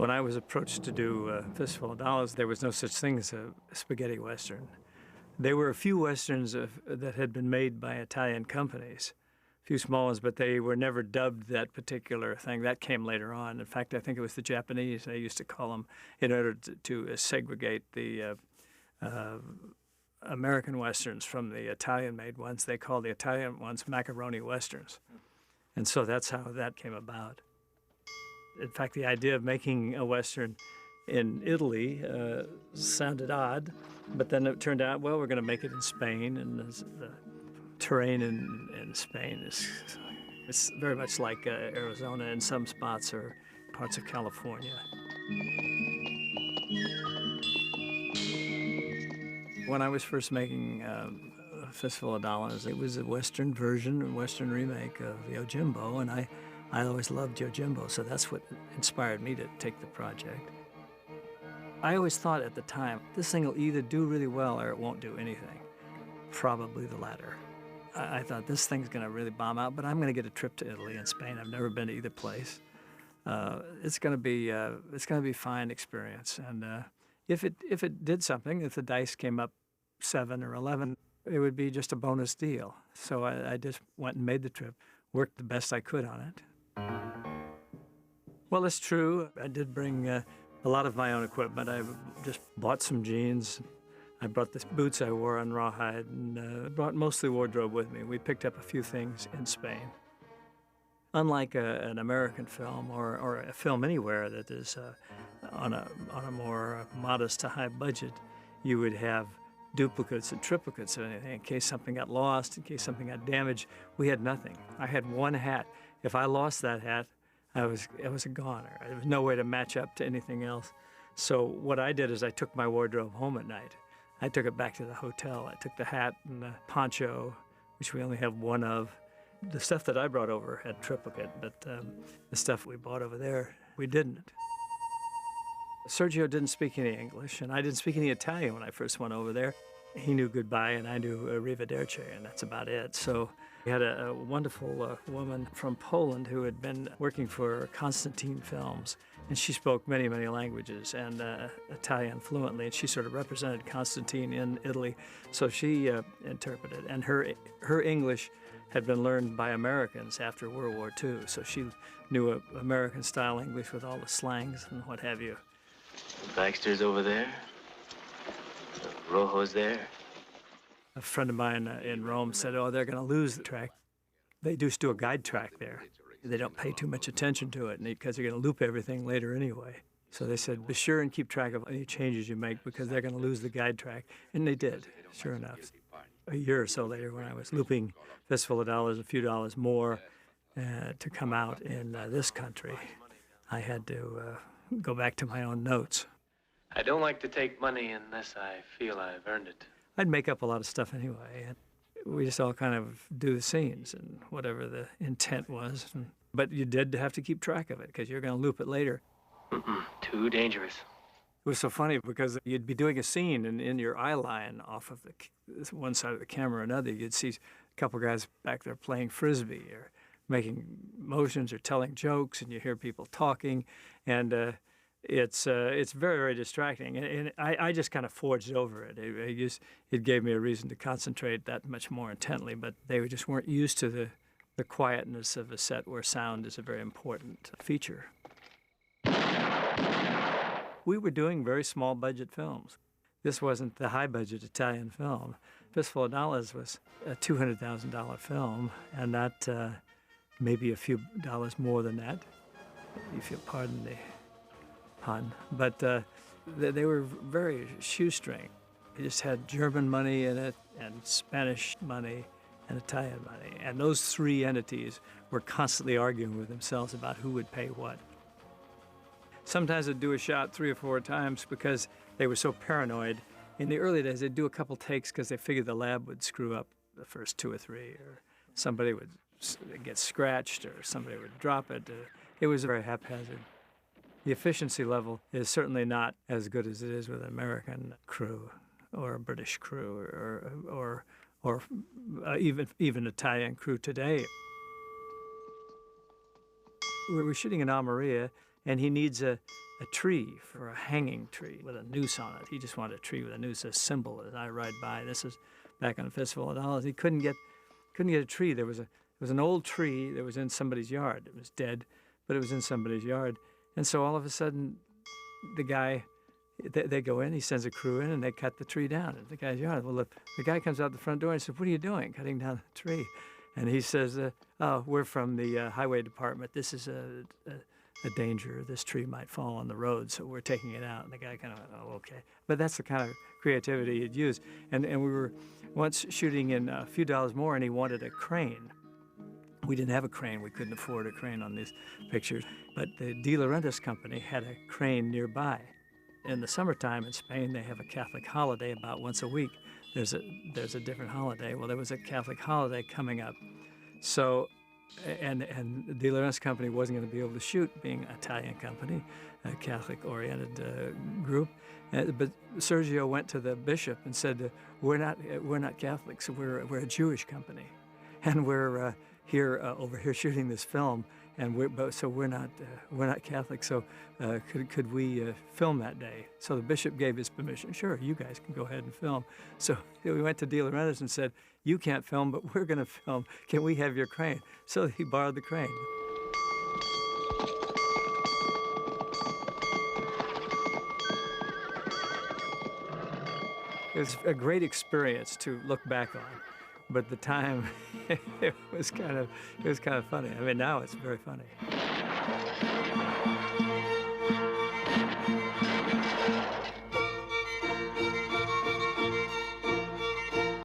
When I was approached to do Fistful of Dollars, there was no such thing as a spaghetti Western. There were a few Westerns that had been made by Italian companies, a few small ones, but they were never dubbed that particular thing. That came later on. In fact, I think it was the Japanese, they used to call them, in order to segregate the American Westerns from the Italian-made ones. They called the Italian ones macaroni Westerns. And so that's how that came about. In fact, the idea of making a Western in Italy sounded odd, but then it turned out, well, we're going to make it in Spain, and the terrain in Spain it's very much like Arizona in some spots or parts of California. When I was first making A Fistful of Dollars, it was a Western version, a Western remake of Yojimbo, and I always loved Yojimbo, so that's what inspired me to take the project. I always thought at the time, this thing will either do really well or it won't do anything. Probably the latter. I thought this thing's going to really bomb out, but I'm going to get a trip to Italy and Spain. I've never been to either place. It's going to be a fine experience, and if it did something, if the dice came up 7 or 11, it would be just a bonus deal. So I just went and made the trip, worked the best I could on it. Well, it's true. I did bring a lot of my own equipment. I just bought some jeans. I brought the boots I wore on rawhide, and brought mostly wardrobe with me. We picked up a few things in Spain. Unlike an American film or a film anywhere that is on a more modest to high budget, you would have duplicates and triplicates of anything in case something got lost, in case something got damaged. We had nothing. I had one hat. If I lost that hat, it was a goner. There was no way to match up to anything else. So what I did is I took my wardrobe home at night. I took it back to the hotel. I took the hat and the poncho, which we only have one of. The stuff that I brought over had triplicate, but the stuff we bought over there, we didn't. Sergio didn't speak any English, and I didn't speak any Italian when I first went over there. He knew goodbye, and I knew arrivederci, and that's about it. So we had a wonderful woman from Poland who had been working for Constantine Films, and she spoke many, many languages and Italian fluently, and she sort of represented Constantine in Italy. So she interpreted, and her English had been learned by Americans after World War II, so she knew American-style English with all the slangs and what have you. Baxter's over there. Rojo's there. A friend of mine in Rome said, oh, they're going to lose the track. They just do a guide track there. They don't pay too much attention to it because they're going to loop everything later anyway. So they said, be sure and keep track of any changes you make because they're going to lose the guide track. And they did, sure enough. A year or so later, when I was looping Fistful of Dollars, a few dollars more to come out in this country, I had to go back to my own notes. I don't like to take money unless I feel I've earned it. I'd make up a lot of stuff anyway. And we just all kind of do the scenes and whatever the intent was. But you did have to keep track of it because you're going to loop it later. Too dangerous. It was so funny because you'd be doing a scene and in your eye line off of one side of the camera or another, you'd see a couple guys back there playing Frisbee or making motions or telling jokes, and you hear people talking, and it's very, very distracting. And I just kind of forged over it. It gave me a reason to concentrate that much more intently, but they just weren't used to the quietness of a set where sound is a very important feature. We were doing very small budget films. This wasn't the high budget Italian film. Fistful of Dollars was a $200,000 film, and that maybe a few dollars more than that, if you'll pardon the pun. But they were very shoestring. It just had German money in it, and Spanish money, and Italian money. And those three entities were constantly arguing with themselves about who would pay what. Sometimes they'd do a shot 3 or 4 times because they were so paranoid. In the early days, they'd do a couple takes because they figured the lab would screw up the first 2 or 3, or somebody would get scratched, or somebody would drop it. It was very haphazard. The efficiency level is certainly not as good as it is with an American crew or a British crew or even Italian crew today. We were shooting in Almeria, and he needs a tree for a hanging tree with a noose on it. He just wanted a tree with a noose, a symbol as I ride by. This is back on Fistful and all. He couldn't get a tree. There was an old tree that was in somebody's yard. It was dead, but it was in somebody's yard. And so all of a sudden, the guy, they go in, he sends a crew in, and they cut the tree down at the guy's yard. Well, the guy comes out the front door and says, "What are you doing, cutting down the tree?" And he says, "Oh, we're from the highway department. This is a danger. This tree might fall on the road, so we're taking it out." And the guy kind of went, "Oh, okay." But that's the kind of creativity he'd used. And we were once shooting in A Few Dollars More, and he wanted a crane. We didn't have a crane. We couldn't afford a crane on these pictures. But the De Laurentiis company had a crane nearby. In the summertime in Spain, they have a Catholic holiday about once a week. There's a different holiday. Well, there was a Catholic holiday coming up. So, and the De Laurentiis company wasn't going to be able to shoot, being an Italian company, a Catholic-oriented group. But Sergio went to the bishop and said, we're not Catholics. We're a Jewish company, and we're over here shooting this film, and we're not Catholic. So could we film that day? So the bishop gave his permission. Sure, you guys can go ahead and film. So we went to De Laurentiis and said, "You can't film, but we're going to film. Can we have your crane?" So he borrowed the crane. It was a great experience to look back on, but at the time it was kind of funny. I mean, now it's very funny.